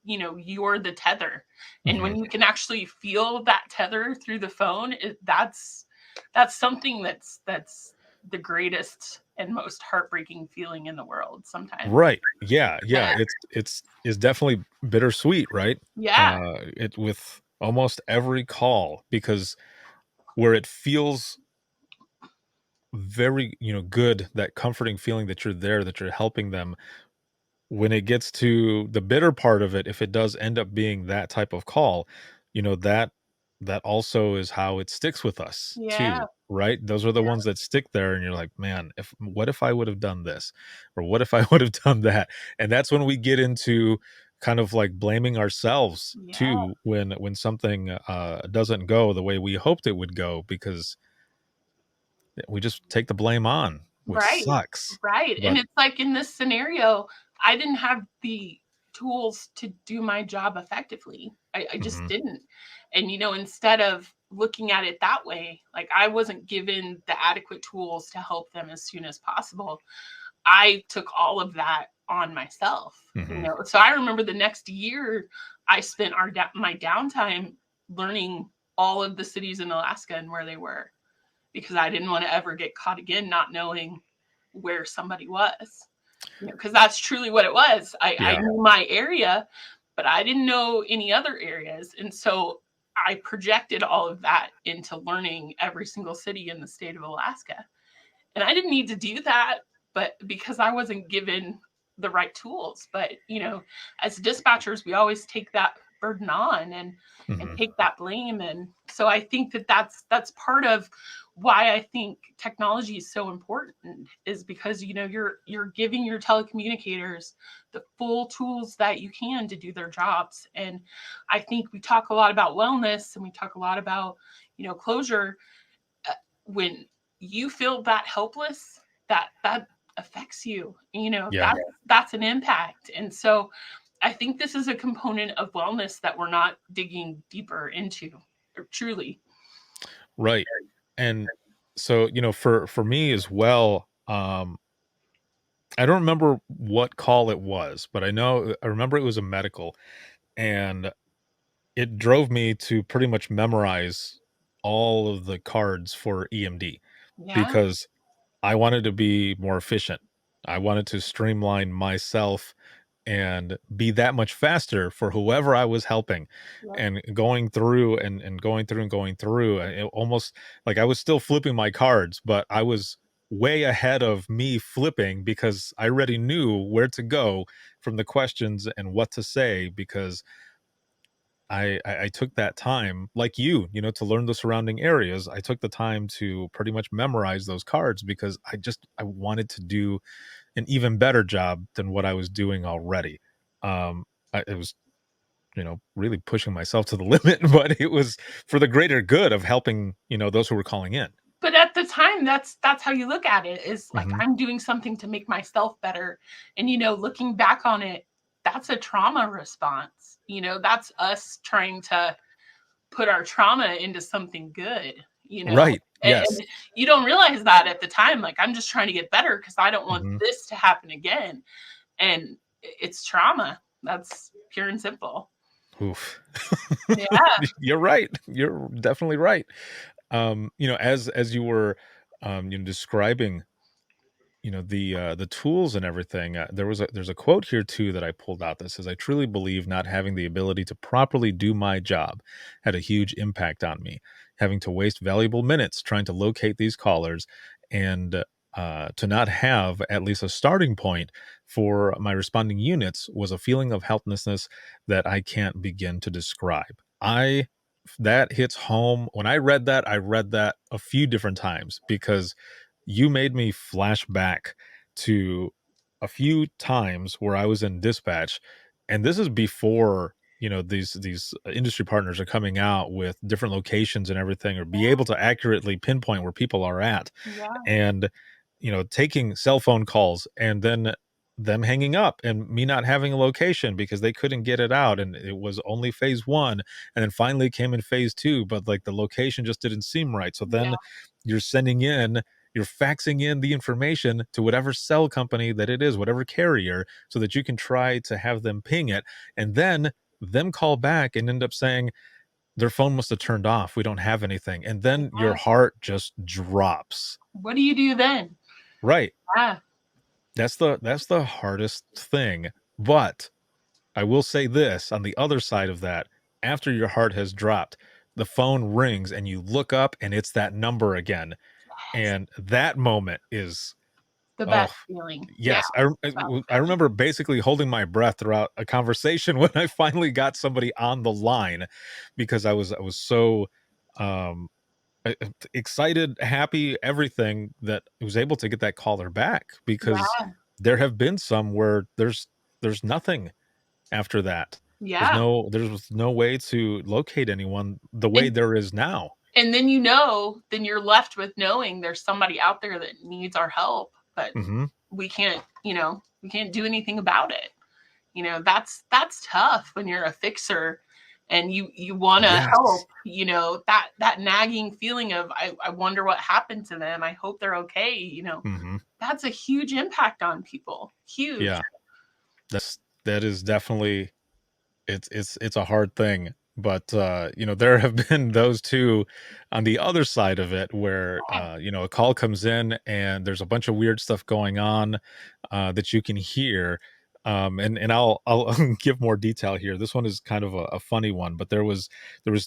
F: you're the tether. And
D: Mhm.
F: when you can actually feel that tether through the phone, that's something that's the greatest and most heartbreaking feeling in the world sometimes.
D: Right. Yeah, yeah,
F: Yeah.
D: it's definitely bittersweet, right?
F: Yeah.
D: It with almost every call, because where it feels very, good, that comforting feeling that you're there, that you're helping them. When it gets to the bitter part of it, if it does end up being that type of call, that also is how it sticks with us
F: Yeah.
D: too, right? Those are the
F: Yeah.
D: ones that stick there, and you're like, man, if what if I would have done this, or what if I would have done that? And that's when we get into kind of like blaming ourselves
F: Yeah.
D: too, when something doesn't go the way we hoped it would go, because we just take the blame on, which
F: Right.
D: sucks.
F: Right. And
D: But
F: it's like in this scenario, I didn't have the tools to do my job effectively. I just
D: mhm,
F: didn't. And, instead of looking at it that way, like I wasn't given the adequate tools to help them as soon as possible. I took all of that on myself,
D: mhm,
F: So I remember the next year I spent my downtime learning all of the cities in Alaska and where they were, because I didn't want to ever get caught again not knowing where somebody was. Because that's truly what it was. I
D: yeah,
F: knew my area, but I didn't know any other areas. And so I projected all of that into learning every single city in the state of Alaska. And I didn't need to do that, but because I wasn't given the right tools. But, as dispatchers, we always take that burden on and
D: mhm,
F: take that blame. And so I think that's part of why I think technology is so important, is because you're giving your telecommunicators the full tools that you can to do their jobs. And I think we talk a lot about wellness and we talk a lot about closure. When you feel that helpless, that affects you.
D: yeah.
F: That's an impact. And so I think this is a component of wellness that we're not digging deeper into, or truly.
D: Right. And so, for me as well, I don't remember what call it was, but I remember it was a medical, and it drove me to pretty much memorize all of the cards for EMD
F: Yeah.
D: because I wanted to be more efficient. I wanted to streamline myself and be that much faster for whoever I was helping,
F: Yep.
D: and going through and going through and going through, and it almost like I was still flipping my cards, but I was way ahead of me flipping because I already knew where to go from the questions and what to say because I took that time, like to learn the surrounding areas. I took the time to pretty much memorize those cards because I wanted to do an even better job than what I was doing already. It was, really pushing myself to the limit, but it was for the greater good of helping, those who were calling in.
F: But at the time, that's how you look at it, is like,
D: Hmm.
F: I'm doing something to make myself better. And looking back on it, that's a trauma response. That's us trying to put our trauma into something good,
D: Right.
F: and
D: Yes.
F: you don't realize that at the time. Like, I'm just trying to get better because I don't want
D: Hmm.
F: this to happen again. And it's trauma. That's pure and simple.
D: Oof.
F: Yeah.
D: You're right. You're definitely right. As you were, describing, the tools and everything, there's a quote here too that I pulled out that says, I truly believe not having the ability to properly do my job had a huge impact on me, having to waste valuable minutes trying to locate these callers, and to not have at least a starting point for my responding units was a feeling of helplessness that I can't begin to describe. I That hits home. When I read that a few different times because you made me flash back to a few times where I was in dispatch, and this is before, these industry partners are coming out with different locations and everything, or be able to accurately pinpoint where people are at,
F: Yeah.
D: and taking cell phone calls and then them hanging up and me not having a location because they couldn't get it out, and it was only phase 1, and then finally came in phase 2, but like the location just didn't seem right. So
F: Yeah.
D: then you're sending in you're faxing in the information to whatever cell company that it is, whatever carrier, so that you can try to have them ping it, and then them call back and end up saying their phone must have turned off. We don't have anything. And then your
F: Yeah.
D: heart just drops.
F: What do you do then?
D: Right.
F: Yeah.
D: That's the hardest thing. But I will say this on the other side of that, after your heart has dropped, the phone rings and you look up and it's that number again. And that moment is,
F: The
D: oh,
F: best feeling. Yeah.
D: yes. I remember basically holding my breath throughout a conversation when I finally got somebody on the line because I was so um excited, happy, everything, that I was able to get that caller back, because
F: Yeah.
D: there have been some where there's nothing after that.
F: Yeah.
D: There was no way to locate anyone the way
F: And
D: there is now.
F: And then you're left with knowing there's somebody out there that needs our help, but we can't do anything about it. That's tough when you're a fixer and you want to help. That nagging feeling of I wonder what happened to them. I hope they're okay. That's a huge impact on people. Huge.
D: Yeah, that is definitely, it's a hard thing. But there have been those two on the other side of it where a call comes in and there's a bunch of weird stuff going on that you can hear. And I'll give more detail here. This one is kind of a funny one, but there was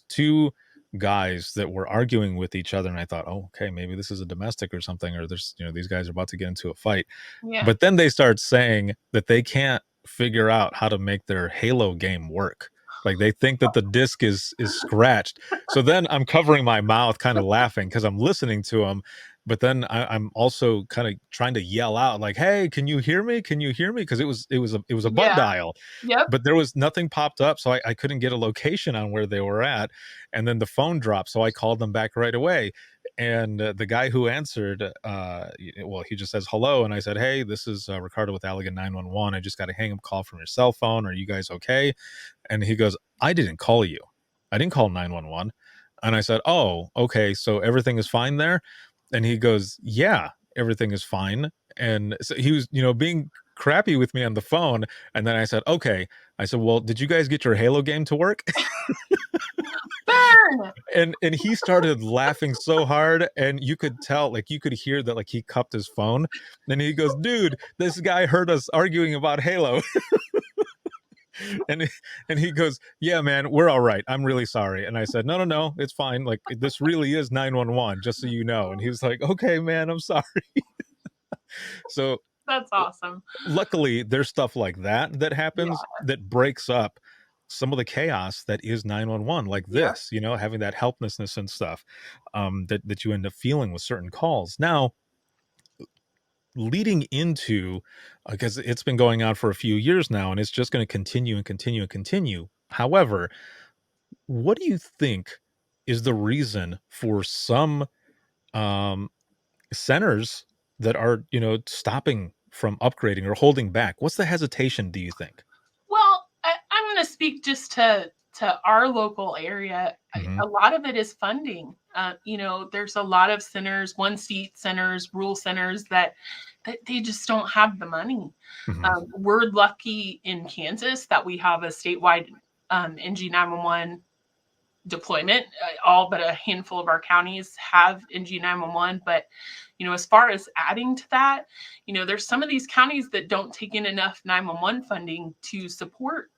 D: two guys that were arguing with each other, and I thought, oh, okay, maybe this is a domestic or something, or there's these guys are about to get into a fight.
F: Yeah.
D: But then they start saying that they can't figure out how to make their Halo game work. Like they think that the disc is scratched. So then I'm covering my mouth, kind of laughing because I'm listening to them. But then I'm also kind of trying to yell out, like, "Hey, can you hear me? Can you hear me?" Because it was a butt dial.
F: Yep.
D: But there was nothing popped up, so I couldn't get a location on where they were at. And then the phone dropped, so I called them back right away. And the guy who answered, he just says hello, and I said, "Hey, this is Ricardo with Allegan 911. I just got a hang-up call from your cell phone. Are you guys okay?" And he goes, "I didn't call you. I didn't call 911." And I said, "Oh, okay. So everything is fine there?" And he goes, "Yeah, everything is fine." And so he was, being crappy with me on the phone. And then I said, "Okay." I said, "Well, did you guys get your Halo game to work?"
F: Burn!
D: And he started laughing so hard, and you could tell, like you could hear that, like he cupped his phone. And he goes, "Dude, this guy heard us arguing about Halo." And he goes, "Yeah, man, we're all right. I'm really sorry." And I said, No, it's fine. Like this really is 911, just so you know." And he was like, "Okay, man, I'm sorry." So
F: that's awesome.
D: Luckily, there's stuff like that happens that breaks up some of the chaos that is 911, like this, having that helplessness and stuff that you end up feeling with certain calls. Now, leading into, because it's been going on for a few years now, and it's just going to continue and continue and continue. However, what do you think is the reason for some centers that are, stopping from upgrading or holding back? What's the hesitation, do you think?
F: Well, I'm going to speak just to our local area. A lot of it is funding. There's a lot of centers, one-seat centers, rural centers that they just don't have the money. We're lucky in Kansas that we have a statewide NG911 deployment. All but a handful of our counties have NG911, but as far as adding to that, there's some of these counties that don't take in enough 911 funding to support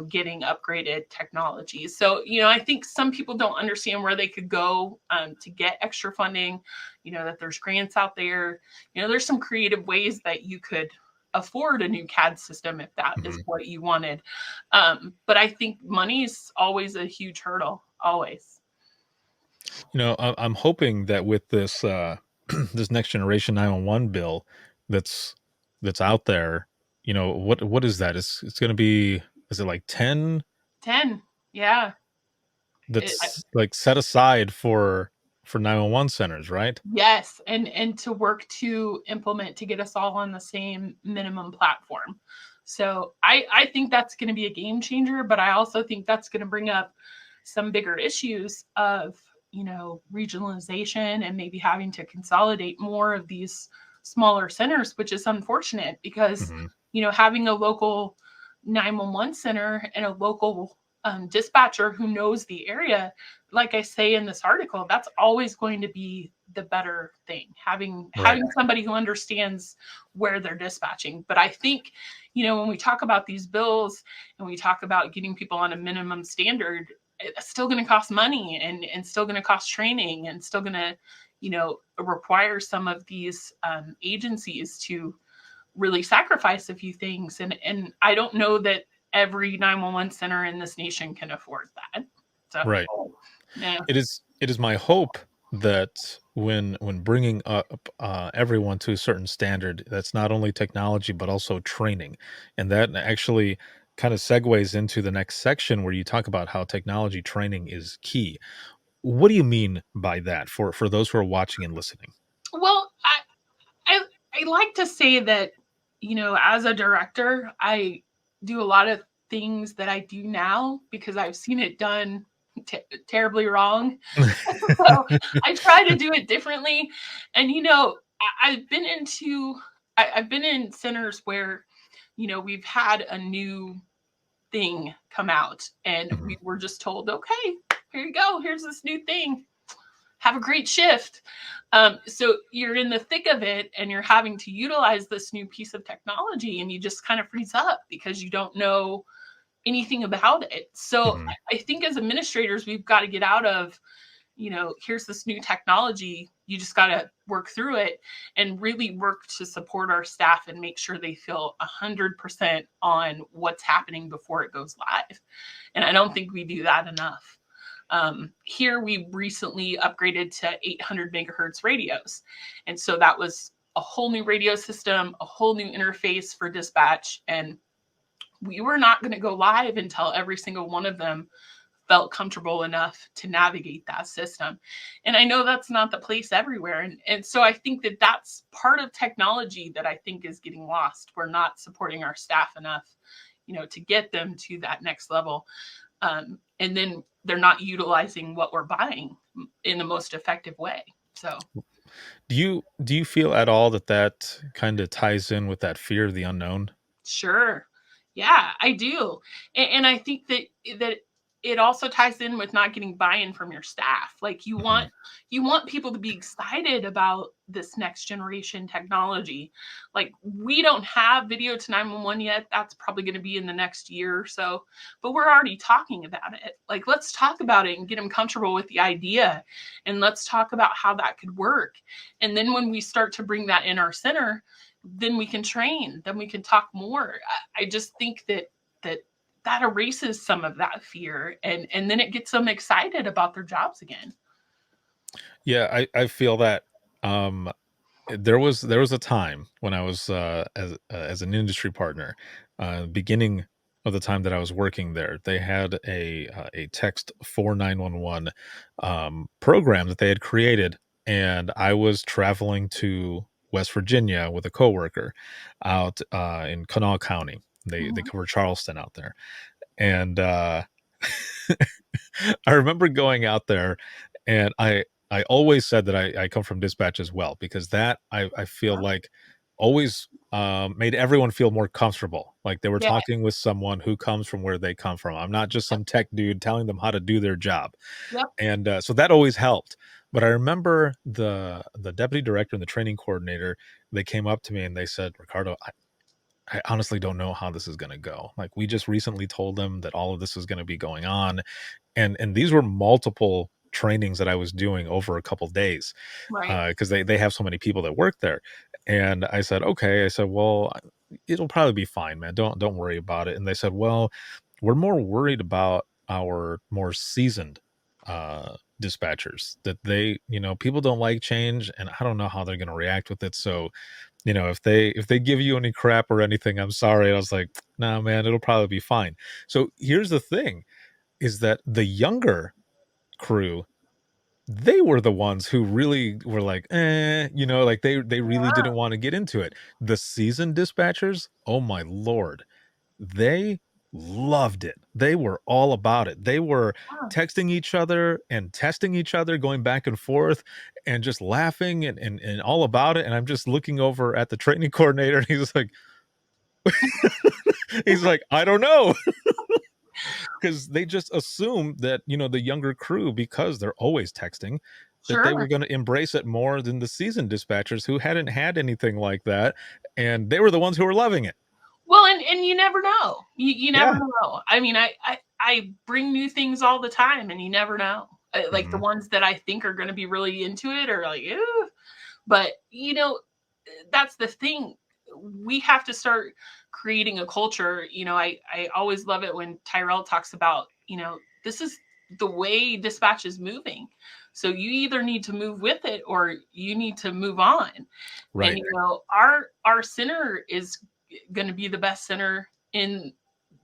F: getting upgraded technology. So I think some people don't understand where they could go to get extra funding, that there's grants out there. There's some creative ways that you could afford a new CAD system if that is what you wanted. But I think money is always a huge hurdle, always.
D: I'm hoping that with this this next generation 911 bill that's out there, what is that? It's going to be, is it like 10?
F: 10, yeah.
D: That's like set aside for 911 centers, right?
F: Yes, and to work to implement to get us all on the same minimum platform. So I think that's going to be a game changer, but I also think that's going to bring up some bigger issues of regionalization and maybe having to consolidate more of these smaller centers, which is unfortunate because having a local 911 center and a local dispatcher who knows the area, like I say in this article, that's always going to be the better thing, having somebody who understands where they're dispatching. But I think when we talk about these bills and we talk about getting people on a minimum standard, it's still going to cost money and still going to cost training and still going to require some of these agencies to really sacrifice a few things. And I don't know that every 911 center in this nation can afford that. So,
D: right.
F: Yeah.
D: It is my hope that when bringing up everyone to a certain standard, that's not only technology, but also training. And that actually kind of segues into the next section where you talk about how technology training is key. what do you mean by that for those who are watching and listening?
F: Well, I I like to say that, as a director, I do a lot of things that I do now because I've seen it done terribly wrong. So I try to do it differently. And I've been in centers where, we've had a new thing come out and
D: Mhm.
F: we were just told, okay, here you go. Here's this new thing. Have a great shift. So you're in the thick of it and you're having to utilize this new piece of technology and you just kind of freeze up because you don't know anything about it. So
D: Mhm.
F: I think as administrators, we've got to get out of, here's this new technology. You just got to work through it and really work to support our staff and make sure they feel 100% on what's happening before it goes live. And I don't think we do that enough. Here, we recently upgraded to 800 megahertz radios. And so that was a whole new radio system, a whole new interface for dispatch. And we were not going to go live until every single one of them felt comfortable enough to navigate that system. And I know that's not the place everywhere. And so I think that that's part of technology that I think is getting lost. We're not supporting our staff enough, to get them to that next level. And then they're not utilizing what we're buying in the most effective way. So
D: Do you feel at all that kind of ties in with that fear of the unknown?
F: sure. Yeah, I do. And I think that it also ties in with not getting buy-in from your staff. Like
D: Mhm.
F: you want people to be excited about this next generation technology. Like we don't have video to 911 yet. That's probably going to be in the next year or so, but we're already talking about it. Like let's talk about it and get them comfortable with the idea and let's talk about how that could work. And then when we start to bring that in our center, then we can train, then we can talk more. I just think that that erases some of that fear and then it gets them excited about their jobs again.
D: Yeah, I feel that. Um, there was a time when I was as an industry partner, beginning of the time that I was working there, they had a text for 911 program that they had created, and I was traveling to West Virginia with a coworker out in Kanawha County. They
F: Mhm.
D: cover Charleston out there, and I remember going out there, and I always said that I come from dispatch as well because that I feel
F: Yeah.
D: like always made everyone feel more comfortable. Like they were
F: Yeah.
D: talking with someone who comes from where they come from. I'm not just
F: Yep.
D: some tech dude telling them how to do their job,
F: Yep.
D: and so that always helped. But I remember the deputy director and the training coordinator. They came up to me and they said, "Ricardo, I honestly don't know how this is going to go. Like we just recently told them that all of this is going to be going on, and these were multiple trainings that I was doing over a couple days,
F: Right.
D: because they have so many people that work there." And I said, "Okay." I said, "Well, it'll probably be fine, man. Don't worry about it." And they said, "Well, we're more worried about our more seasoned dispatchers that people don't like change, and I don't know how they're going to react with it. So if they give you any crap or anything, I'm sorry." And I was like, "Nah, man, it'll probably be fine." So here's the thing is that the younger crew, they were the ones who really were like, like they really
F: Yeah.
D: didn't want to get into it. The seasoned dispatchers, oh my lord, they loved it. They were all about it. They were
F: Yeah.
D: texting each other and testing each other, going back and forth and just laughing and all about it. And I'm just looking over at the training coordinator and he's like, "I don't know." Because they just assume that the younger crew, because they're always texting, that they were
F: Sure.
D: going to embrace it more than the seasoned dispatchers who hadn't had anything like that, and they were the ones who were loving it.
F: Well, and you never know. You never
D: Yeah.
F: know. I mean, I bring new things all the time, and you never know. Like the
D: Hmm.
F: ones that I think are going to be really into it are like, ew. But that's the thing. We have to start creating a culture. I always love it when Tyrell talks about, this is the way dispatch is moving. So you either need to move with it or you need to move on. And
D: Right.
F: our center is going to be the best center in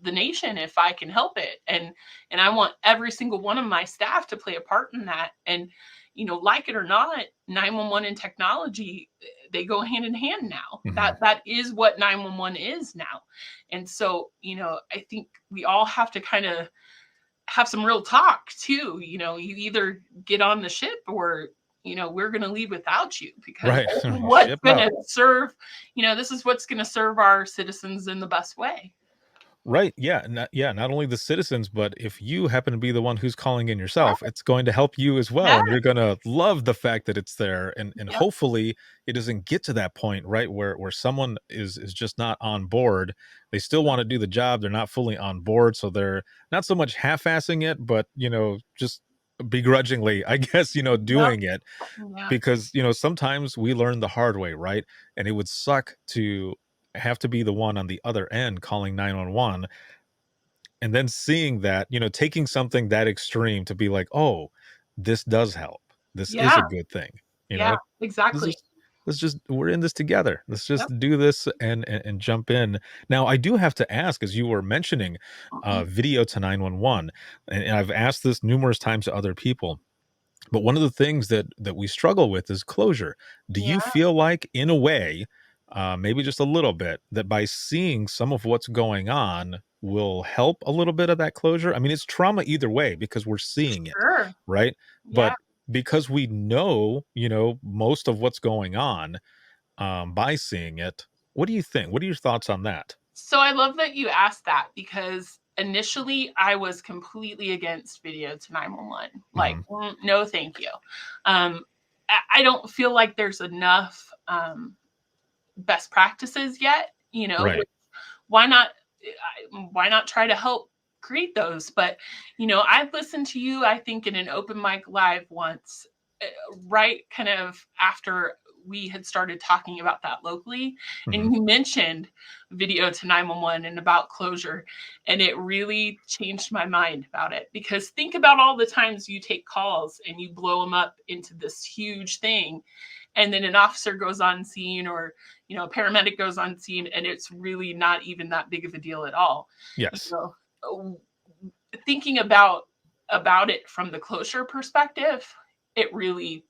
F: the nation if I can help it. And I want every single one of my staff to play a part in that. And, like it or not, 911 and technology, they go hand in hand now. That is what 911 is now. And so, I think we all have to kind of have some real talk too. You either get on the ship or, we're going to leave without you, because
D: Right.
F: this is what's
D: Ship
F: going
D: out.
F: to serve, this is what's going to serve our citizens in the best way.
D: Right. Yeah. Not only the citizens, but if you happen to be the one who's calling in yourself, it's going to help you as well.
F: Yeah.
D: And you're going to love the fact that it's there. And
F: Yep.
D: hopefully it doesn't get to that point, right? Where someone is just not on board. They still want to do the job. They're not fully on board. So they're not so much half-assing it, but, just begrudgingly, I guess, doing it,
F: Yeah.
D: because, sometimes we learn the hard way, right? And it would suck to have to be the one on the other end calling 911, and then seeing that, taking something that extreme to be like, oh, this does help, this is
F: Yeah.
D: a good thing,
F: Yeah,
D: this
F: exactly.
D: is let's just we're in this together, let's just
F: Yep.
D: do this and jump in. Now I do have to ask, as you were mentioning
F: Mhm.
D: video to 911, and I've asked this numerous times to other people, but one of the things that we struggle with is closure. Do you
F: Yeah,
D: feel like, in a way, maybe just a little bit, that by seeing some of what's going on will help a little bit of that closure? I mean, it's trauma either way because we're seeing it,
F: sure.
D: right?
F: Yeah.
D: But because we know, most of what's going on, by seeing it, what do you think? What are your thoughts on that?
F: So I love that you asked that, because initially I was completely against video to 911. Like,
D: Hmm.
F: No, thank you. I don't feel like there's enough best practices yet.
D: Right.
F: Why not? Why not try to help create those? But I've listened to you, I think, in an open mic live once, right kind of after we had started talking about that locally,
D: Hmm.
F: and you mentioned video to 911 and about closure, and it really changed my mind about it. Because think about all the times you take calls and you blow them up into this huge thing, and then an officer goes on scene, or a paramedic goes on scene, and it's really not even that big of a deal at all. you
D: Yes.
F: know Thinking about it from the closure perspective, it really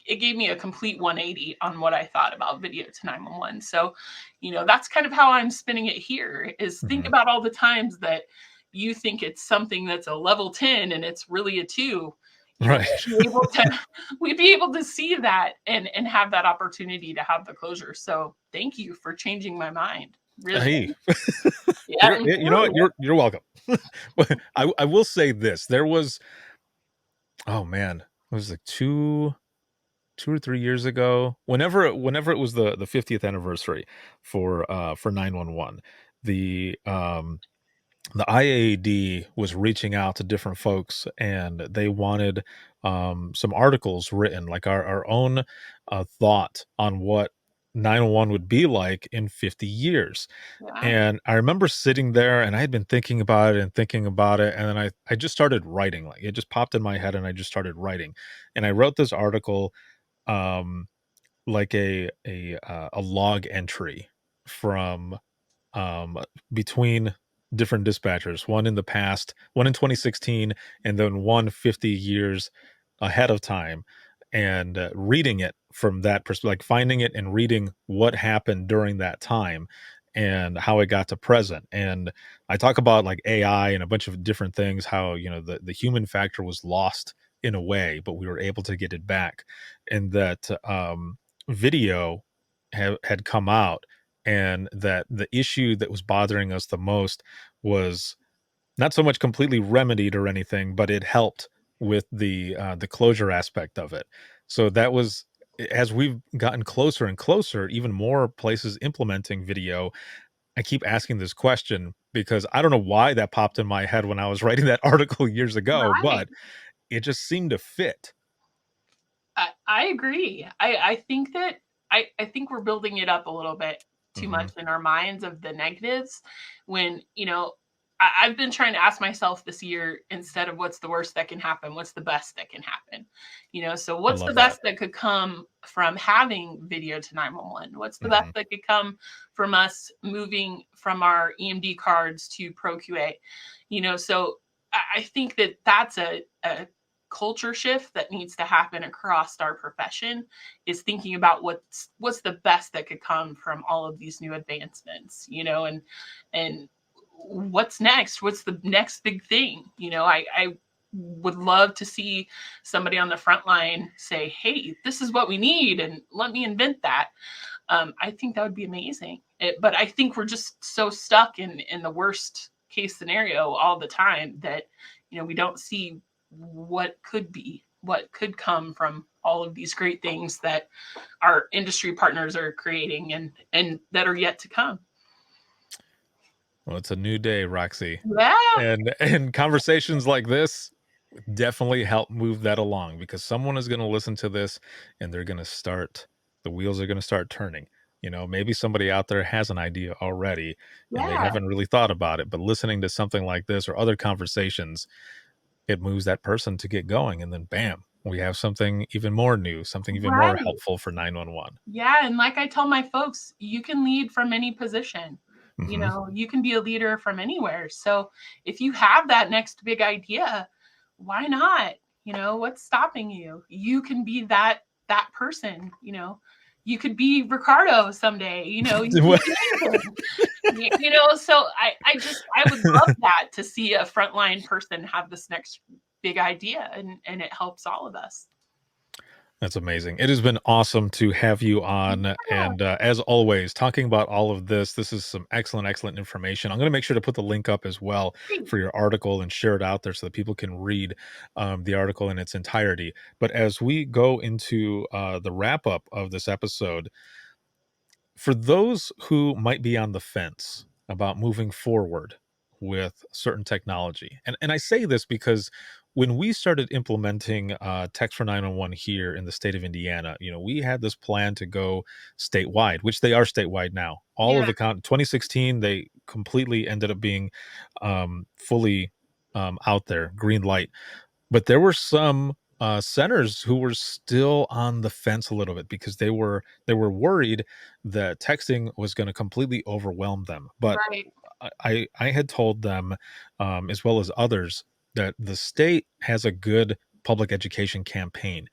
F: it gave me a complete 180 on what I thought about video to 911. So, that's kind of how I'm spinning it here, is think
D: Hmm.
F: about all the times that you think it's something that's a level 10 and it's really a 2.
D: Right.
F: We'd be able to see that and have that opportunity to have the closure. So thank you for changing my mind. Really.
D: Hey.
F: Yeah. And
D: You know what? You're welcome. I will say this. There was, oh man, it was like 2 or 3 years ago. Whenever it was the 50th anniversary for 911, the the IAAD was reaching out to different folks, and they wanted some articles written, like our own thought on what 911 would be like in 50 years.
F: yeah.
D: And I remember sitting there, and I had been thinking about it and thinking about it. And then I just started writing. Like, it just popped in my head, and I just started writing. And I wrote this article, um, like a log entry from, um, between different dispatchers, one in the past, one in 2016, and then 150 years ahead of time, and reading it from that perspective, like finding it and reading what happened during that time and how it got to present. And I talk about like AI and a bunch of different things, how, the human factor was lost in a way, but we were able to get it back. And that video had come out, and that the issue that was bothering us the most was not so much completely remedied or anything, but it helped with the closure aspect of it. So that was, as we've gotten closer and closer, even more places implementing video. I keep asking this question because I don't know why that popped in my head when I was writing that article years ago,
F: Right.
D: but it just seemed to fit.
F: I agree. I think that I think we're building it up a little bit too
D: Hmm.
F: much in our minds of the negatives, when, I've been trying to ask myself this year, instead of what's the worst that can happen, what's the best that can happen? So
D: I
F: what's the
D: love that.
F: best that could come from having video to 911? What's the best
D: Mhm.
F: that could come from us moving from our EMD cards to ProQA? So I think that that's a culture shift that needs to happen across our profession, is thinking about what's the best that could come from all of these new advancements, and what's next? What's the next big thing? I would love to see somebody on the front line say, hey, this is what we need, and let me invent that. I think that would be amazing. But I think we're just so stuck in the worst case scenario all the time that, we don't see what could come from all of these great things that our industry partners are creating and that are yet to come.
D: Well, it's a new day, Roxy.
F: Yeah.
D: And conversations like this definitely help move that along, because someone is going to listen to this and they're going to start, the wheels are going to start turning. Maybe somebody out there has an idea already and they
F: Yeah.
D: haven't really thought about it, but listening to something like this or other conversations, it moves that person to get going. And then bam, we have something even more new, something even more
F: Right.
D: helpful for 911.
F: Yeah, and like I tell my folks, you can lead from any position.
D: Hmm.
F: You can be a leader from anywhere. So if you have that next big idea, why not? What's stopping you? You can be that person. You could be Ricardo someday. You can be anything. So I would love that, to see a frontline person have this next big idea, and it helps all of us.
D: That's amazing. It has been awesome to have you on. And as always, talking about all of this, this is some excellent, excellent information. I'm going to make sure to put the link up as well
F: Great.
D: for your article and share it out there so that people can read the article in its entirety. But as we go into the wrap up of this episode, for those who might be on the fence about moving forward with certain technology, and I say this because when we started implementing text for 911 here in the state of Indiana, we had this plan to go statewide, which they are statewide now. All of
F: Yeah.
D: the 2016, they completely ended up being fully out there, green light. But there were some centers who were still on the fence a little bit because they were worried that texting was going to completely overwhelm them. But
F: Right.
D: I had told them, as well as others, that the state has a good public education campaign,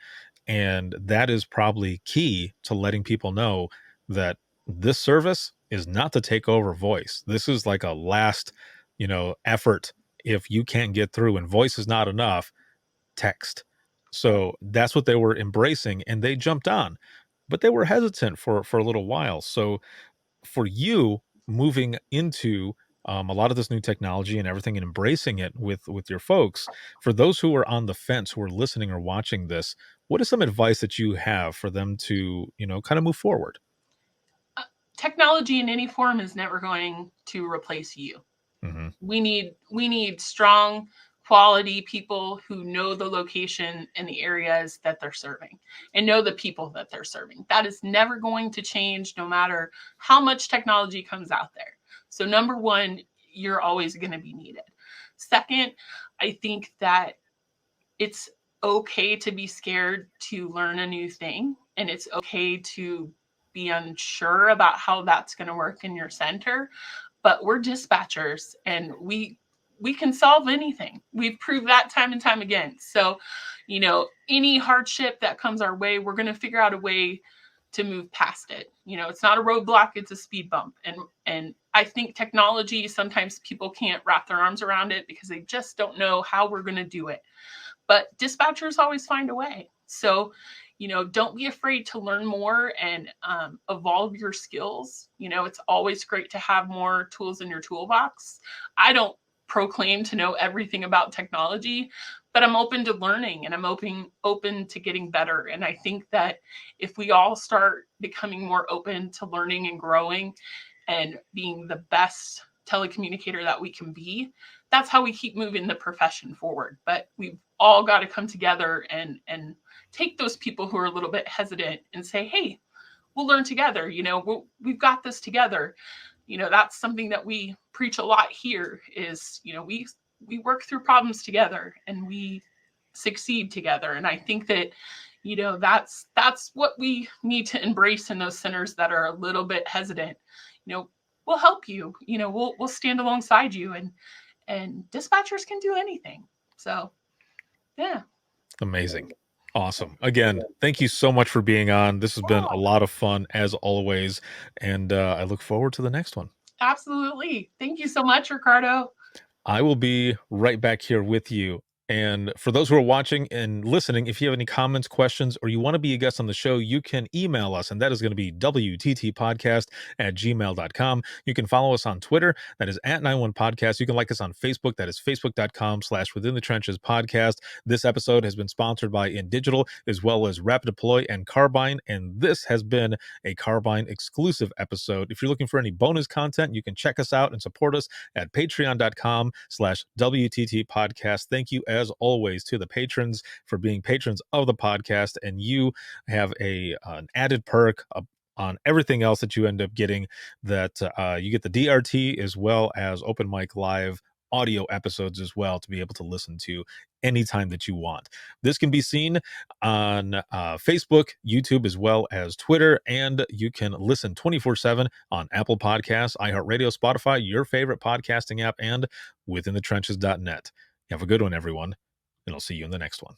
D: and that is probably key to letting people know that this service is not to take over voice. This is like a last, effort. If you can't get through and voice is not enough, text. So that's what they were embracing, and they jumped on, but they were hesitant for a little while. So for you, moving into a lot of this new technology and everything and embracing it with your folks, for those who are on the fence, who are listening or watching this, what is some advice that you have for them to kind of move forward?
F: Technology in any form is never going to replace you.
D: Hmm.
F: We need strong, quality people who know the location and the areas that they're serving, and know the people that they're serving. That is never going to change, no matter how much technology comes out there. So number one, you're always going to be needed. Second, I think that it's okay to be scared to learn a new thing, and it's okay to be unsure about how that's going to work in your center. But we're dispatchers, and we can solve anything. We've proved that time and time again. So any hardship that comes our way, we're going to figure out a way to move past it. It's not a roadblock, it's a speed bump. And I think technology, sometimes people can't wrap their arms around it because they just don't know how we're going to do it. But dispatchers always find a way. So, don't be afraid to learn more and evolve your skills. It's always great to have more tools in your toolbox. I don't proclaim to know everything about technology, but I'm open to learning, and I'm open to getting better. And I think that if we all start becoming more open to learning and growing and being the best telecommunicator that we can be, that's how we keep moving the profession forward. But we've all got to come together and take those people who are a little bit hesitant and say, hey, we'll learn together. We've got this together. that's something that we preach a lot here is, we work through problems together and we succeed together. And I think that, that's what we need to embrace in those centers that are a little bit hesitant. We'll help you, we'll stand alongside you, and dispatchers can do anything. So, yeah.
D: Amazing. Awesome. Again, thank you so much for being on. This has been a lot of fun as always. And I look forward to the next one.
F: Absolutely. Thank you so much, Ricardo.
D: I will be right back here with you. And for those who are watching and listening, if you have any comments, questions, or you want to be a guest on the show, you can email us, and that is going to be wttpodcast@gmail.com. You can follow us on Twitter, that is @91podcast. You can like us on Facebook, that is facebook.com/Within the Trenches podcast. This episode has been sponsored by InDigital, as well as Rapid Deploy and Carbyne, and this has been a Carbyne exclusive episode. If you're looking for any bonus content, you can check us out and support us at patreon.com/WTT podcast. Thank you as always to the patrons for being patrons of the podcast, and you have an added perk on everything else that you end up getting, that you get the DRT as well as Open Mic Live audio episodes as well to be able to listen to anytime that you want. This can be seen on Facebook, YouTube, as well as Twitter, and you can listen 24/7 on Apple Podcasts, iHeartRadio, Spotify, your favorite podcasting app, and withinthetrenches.net. Have a good one, everyone, and I'll see you in the next one.